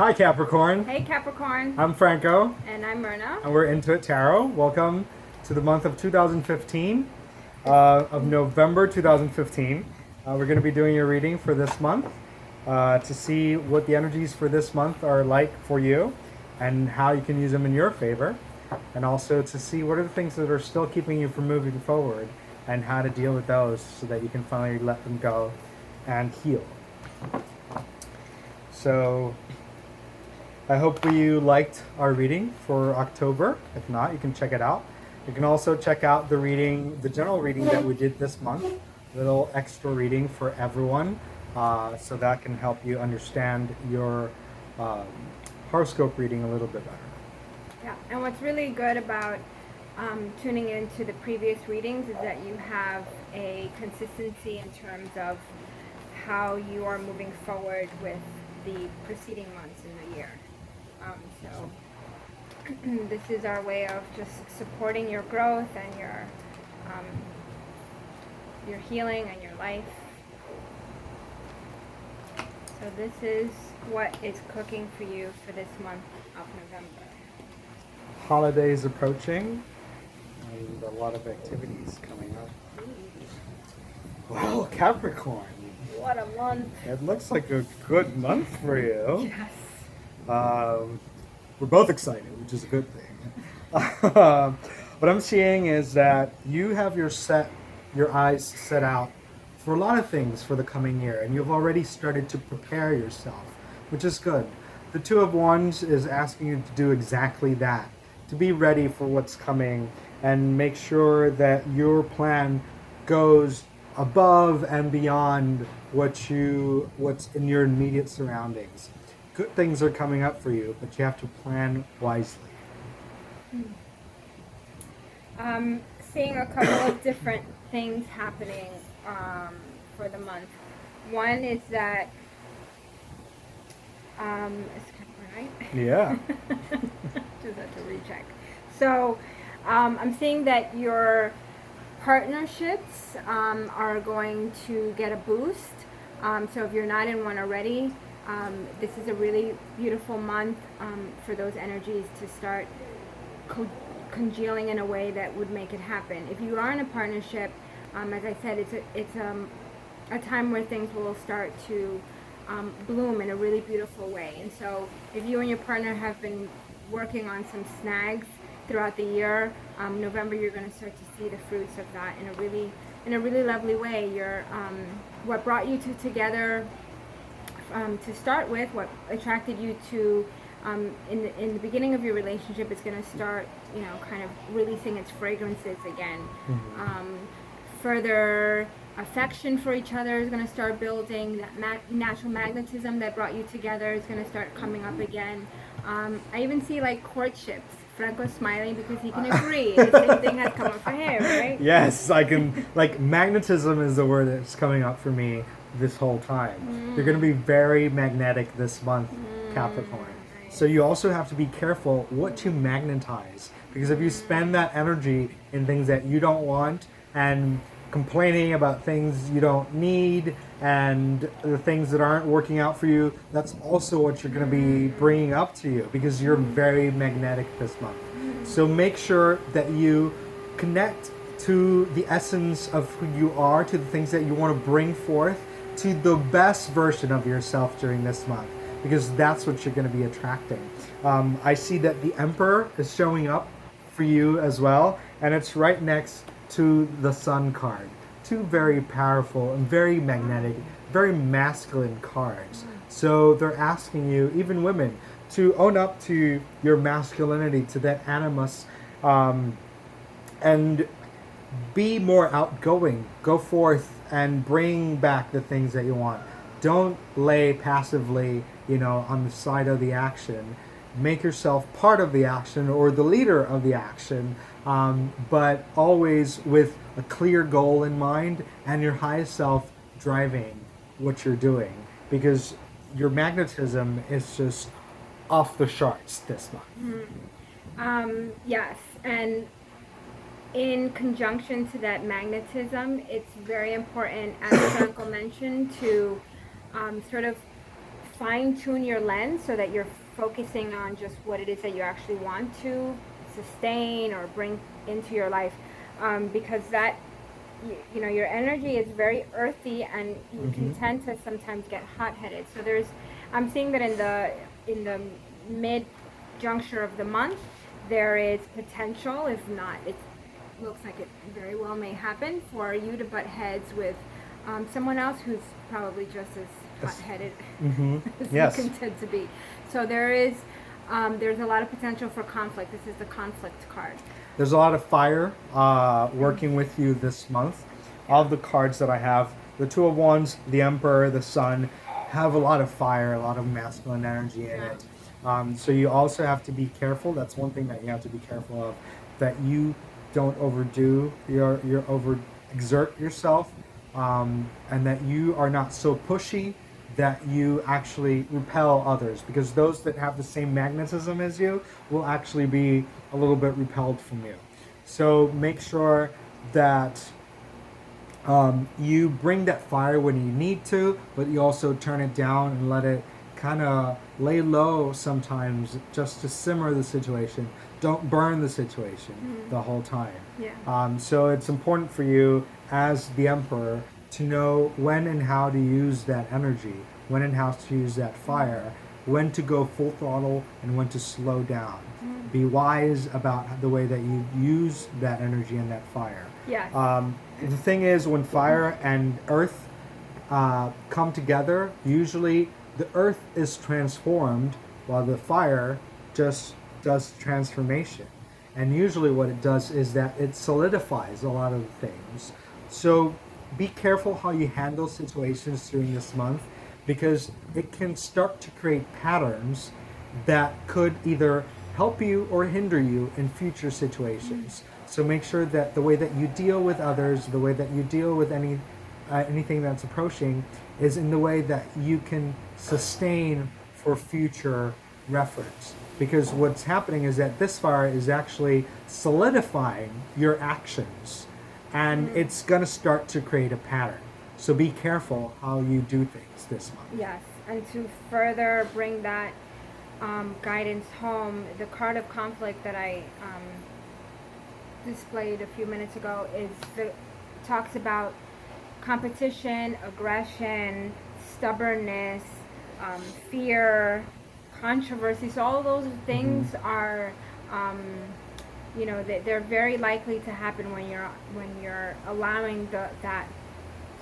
Hi Capricorn, Hey Capricorn, I'm Franco, and I'm Myrna. and we're Into It Tarot. Welcome to the month of 2015, of November 2015. We're going to be doing your reading for this month to see what the energies for this month are like for you and how you can use them in your favor, and also to see what are the things that are still keeping you from moving forward and how to deal with those so that you can finally let them go and heal. So I hope you liked our reading for October. If not, you can check it out. You can also check out the reading, the general reading that we did this month, little extra reading for everyone, so that can help you understand your horoscope reading a little bit better. Yeah, and what's really good about tuning into the previous readings is that you have a consistency in terms of how you are moving forward with the preceding months in the year. So this is our way of just supporting your growth and your healing and your life. So this is what is cooking for you for this month of November. Holidays approaching and a lot of activities coming up. Well, Capricorn, What a month! it looks like a good month for you. Yes. We're both excited, which is a good thing. What I'm seeing is that you have your eyes set out for a lot of things for the coming year, and you've already started to prepare yourself, which is good. The Two of Wands is asking you to do exactly that, to be ready for what's coming and make sure that your plan goes above and beyond what's in your immediate surroundings. Good things are coming up for you, but you have to plan wisely. Seeing a couple of different things happening for the month. One is that it's right. Yeah. Just have to recheck. So I'm seeing that your partnerships are going to get a boost. So if you're not in one already, this is a really beautiful month for those energies to start congealing in a way that would make it happen. If you are in a partnership, as I said, it's a time where things will start to bloom in a really beautiful way. And so if you and your partner have been working on some snags throughout the year, November you're going to start to see the fruits of that in a really lovely way. What brought you two together to start with, what attracted you to in the beginning of your relationship, is going to start, kind of releasing its fragrances again. Mm-hmm. Further affection for each other is going to start building. That natural magnetism that brought you together is going to start coming up again. I even see like courtships. Franco's smiling because he can agree. The same thing has come up for him, right? Yes, I can. Like, magnetism is the word that's coming up for me this whole time. You're going to be very magnetic this month, Capricorn. So you also have to be careful what you magnetize, because if you spend that energy in things that you don't want and complaining about things you don't need and the things that aren't working out for you, that's also what you're going to be bringing up to you, because you're very magnetic this month. So make sure that you connect to the essence of who you are, to the things that you want to bring forth, to the best version of yourself during this month, because that's what you're going to be attracting. I see that the Emperor is showing up for you as well, and it's right next to the Sun card. Two very powerful and very magnetic, very masculine cards. So they're asking you, even women, to own up to your masculinity, to that animus, and be more outgoing. Go forth and bring back the things that you want. Don't lay passively, on the side of the action. Make yourself part of the action or the leader of the action, but always with a clear goal in mind and your highest self driving what you're doing, because your magnetism is just off the charts this month. Yes, and in conjunction to that magnetism, it's very important, as Franco mentioned, to sort of fine tune your lens so that you're focusing on just what it is that you actually want to sustain or bring into your life, because that you know, your energy is very earthy, and you can tend to sometimes get hot-headed. So I'm seeing that in the mid juncture of the month, there is potential, if not, it looks like it very well may happen for you to butt heads with someone else who's probably just as hot-headed as Yes. you can tend to be. So there's a lot of potential for conflict. This is the conflict card. There's a lot of fire working with you this month. All of the cards that I have, the Two of Wands, the Emperor, the Sun, have a lot of fire, a lot of masculine energy in it. So you also have to be careful. That's one thing that you have to be careful of, that you don't overdo your overexert yourself, and that you are not so pushy that you actually repel others, because those that have the same magnetism as you will actually be a little bit repelled from you. So make sure that you bring that fire when you need to, but you also turn it down and let it kind of lay low sometimes, just to simmer the situation. Don't burn the situation the whole time. Yeah. So it's important for you as the Emperor to know when and how to use that energy, when and how to use that fire, when to go full throttle and when to slow down. Be wise about the way that you use that energy and that fire. Yes. The thing is, when fire and earth come together, usually the earth is transformed while the fire just does transformation. And usually what it does is that it solidifies a lot of things. So be careful how you handle situations during this month, because it can start to create patterns that could either help you or hinder you in future situations. So make sure that the way that you deal with others, the way that you deal with anything that's approaching, is in the way that you can sustain for future reference. Because what's happening is that this fire is actually solidifying your actions, and it's going to start to create a pattern. So be careful how you do things this month. Yes, and to further bring that guidance home, the card of conflict that I displayed a few minutes ago talks about competition, aggression, stubbornness, fear, controversy. So all those things are, you know, they're very likely to happen when you're allowing that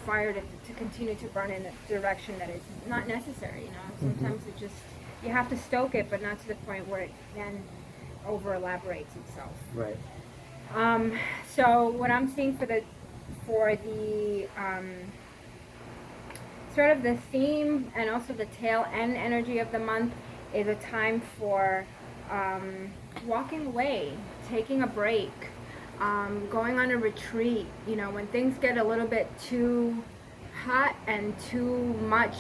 fire to continue to burn in a direction that is not necessary. You know, sometimes you have to stoke it, but not to the point where it then over elaborates itself. Right. So what I'm seeing for the sort of the theme and also the tail end energy of the month is a time for walking away, taking a break, going on a retreat. You know, when things get a little bit too hot and too much,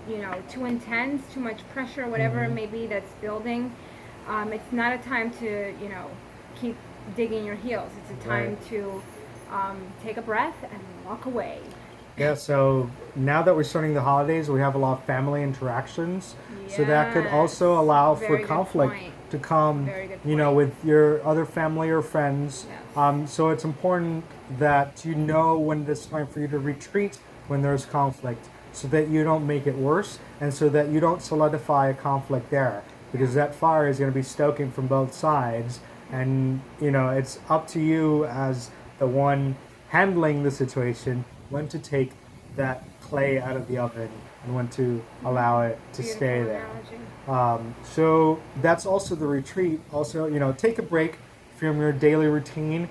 you know, too intense, too much pressure, whatever it may be that's building, it's not a time to, you know, keep digging your heels. It's a time to take a breath and walk away. Yeah, so now that we're starting the holidays, we have a lot of family interactions. So that could also allow for conflict to come, you know, with your other family or friends. Yes. So it's important that you know when it's time for you to retreat when there's conflict, so that you don't make it worse, and so that you don't solidify a conflict there, because that fire is going to be stoking from both sides. And, you know, it's up to you as the one handling the situation when to take that clay out of the oven and when to allow it to stay there. So that's also the retreat. Also, you know, take a break from your daily routine.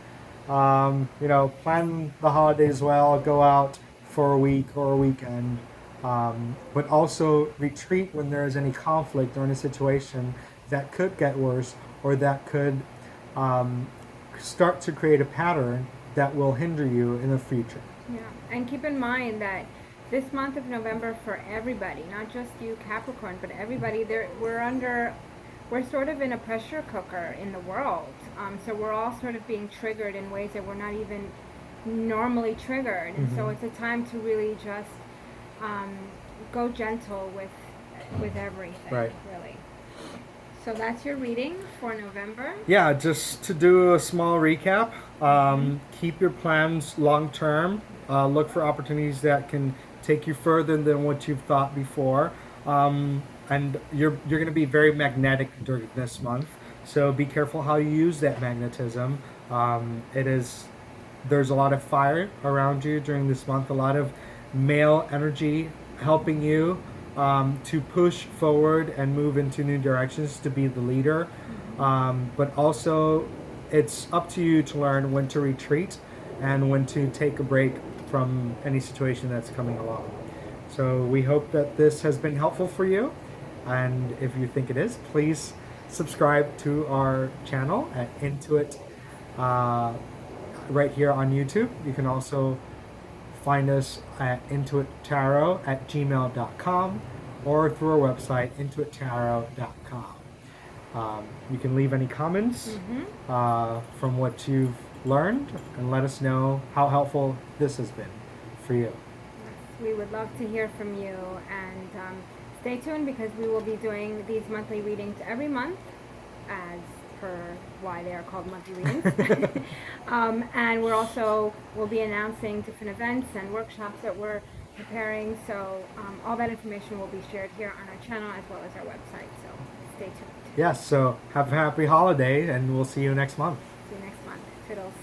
You know, plan the holidays well, go out for a week or a weekend. But also retreat when there is any conflict or any situation that could get worse, or that could start to create a pattern that will hinder you in the future. Yeah, and keep in mind that this month of November, for everybody, not just you Capricorn, but everybody, we're sort of in a pressure cooker in the world. So we're all sort of being triggered in ways that we're not even normally triggered. And so it's a time to really just go gentle with with everything, Right. really. So that's your reading for November. Yeah, just to do a small recap, keep your plans long term. Look for opportunities that can take you further than what you've thought before. And you're going to be very magnetic during this month. So be careful how you use that magnetism. It is there's a lot of fire around you during this month. A lot of male energy helping you to push forward and move into new directions to be the leader. But also, it's up to you to learn when to retreat and when to take a break from any situation that's coming along. So we hope that this has been helpful for you. And if you think it is, please subscribe to our channel at Intuit right here on YouTube. You can also find us at intuittarot@gmail.com or through our website, intuittarot.com. You can leave any comments from what you've learned and let us know how helpful this has been for you. We would love to hear from you, and stay tuned because we will be doing these monthly readings every month, as per why they are called monthly readings. And we'll be announcing different events and workshops that we're preparing. So all that information will be shared here on our channel as well as our website. So stay tuned. Yes, so have a happy holiday and we'll see you next month. See you next month. Fiddles.